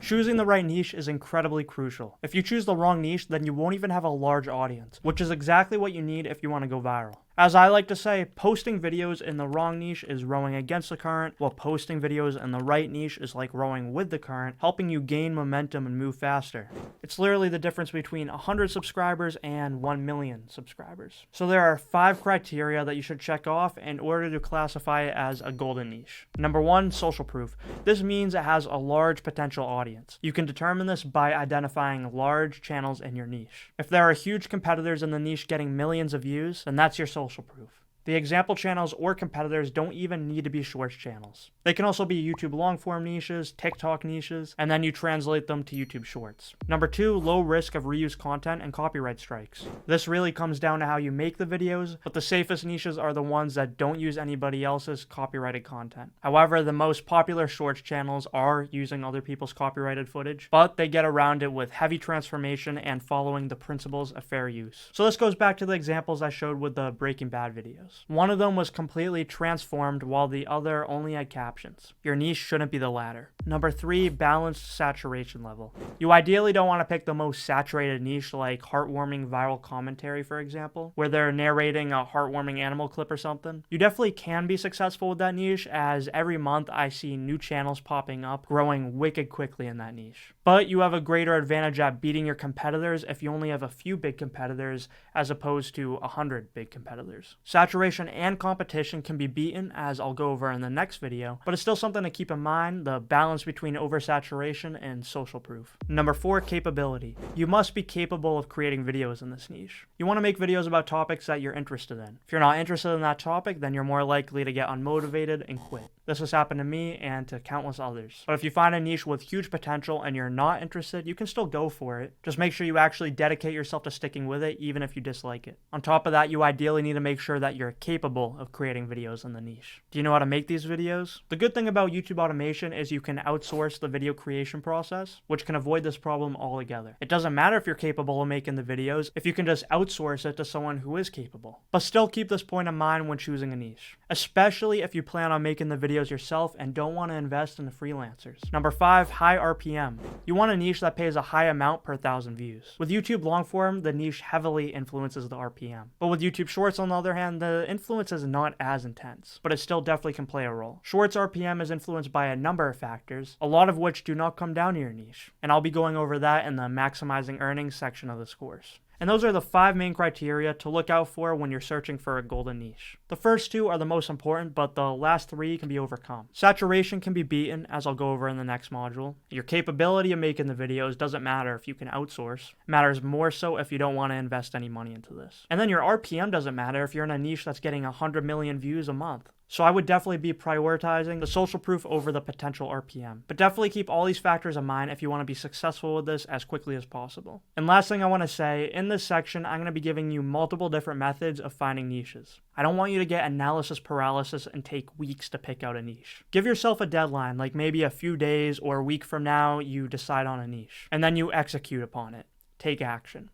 Choosing the right niche is incredibly crucial. If you choose the wrong niche, then you won't even have a large audience, which is exactly what you need if you want to go viral. As I like to say, posting videos in the wrong niche is rowing against the current, while posting videos in the right niche is like rowing with the current, helping you gain momentum and move faster. It's literally the difference between 100 subscribers and 1 million subscribers. So there are 5 criteria that you should check off in order to classify it as a golden niche. Number 1, social proof. This means it has a large potential audience. You can determine this by identifying large channels in your niche. If there are huge competitors in the niche getting millions of views, then that's your social proof. The example channels or competitors don't even need to be shorts channels. They can also be YouTube long-form niches, TikTok niches, and then you translate them to YouTube shorts. Number 2, low risk of reuse content and copyright strikes. This really comes down to how you make the videos, but the safest niches are the ones that don't use anybody else's copyrighted content. However, the most popular shorts channels are using other people's copyrighted footage, but they get around it with heavy transformation and following the principles of fair use. So this goes back to the examples I showed with the Breaking Bad videos. One of them was completely transformed while the other only had captions. Your niche shouldn't be the latter. Number 3, balanced saturation level. You ideally don't want to pick the most saturated niche like heartwarming viral commentary, for example, where they're narrating a heartwarming animal clip or something. You definitely can be successful with that niche, as every month I see new channels popping up, growing wicked quickly in that niche. But you have a greater advantage at beating your competitors if you only have a few big competitors as opposed to 100 big competitors. Saturation and competition can be beaten, as I'll go over in the next video, but it's still something to keep in mind, the balance between oversaturation and social proof. Number 4, capability. You must be capable of creating videos in this niche. You want to make videos about topics that you're interested in. If you're not interested in that topic, then you're more likely to get unmotivated and quit. This has happened to me and to countless others. But if you find a niche with huge potential and you're not interested, you can still go for it. Just make sure you actually dedicate yourself to sticking with it, even if you dislike it. On top of that, you ideally need to make sure that you're capable of creating videos in the niche. Do you know how to make these videos? The good thing about YouTube automation is you can outsource the video creation process, which can avoid this problem altogether. It doesn't matter if you're capable of making the videos if you can just outsource it to someone who is capable. But still keep this point in mind when choosing a niche, especially if you plan on making the videos yourself and don't want to invest in the freelancers. Number 5, high RPM. You want a niche that pays a high amount per 1,000 views. With YouTube longform, the niche heavily influences the RPM. But with YouTube Shorts, on the other hand, the influence is not as intense, but it still definitely can play a role. Shorts RPM is influenced by a number of factors, a lot of which do not come down to your niche, and I'll be going over that in the maximizing earnings section of this course. And those are the 5 main criteria to look out for when you're searching for a golden niche. The first 2 are the most important, but the last 3 can be overcome. Saturation can be beaten, as I'll go over in the next module. Your capability of making the videos doesn't matter if you can outsource. It matters more so if you don't want to invest any money into this. And then your RPM doesn't matter if you're in a niche that's getting 100 million views a month. So I would definitely be prioritizing the social proof over the potential RPM. But definitely keep all these factors in mind if you want to be successful with this as quickly as possible. And last thing I want to say, in this section, I'm going to be giving you multiple different methods of finding niches. I don't want you to get analysis paralysis and take weeks to pick out a niche. Give yourself a deadline, like maybe a few days or a week from now, you decide on a niche. And then you execute upon it. Take action.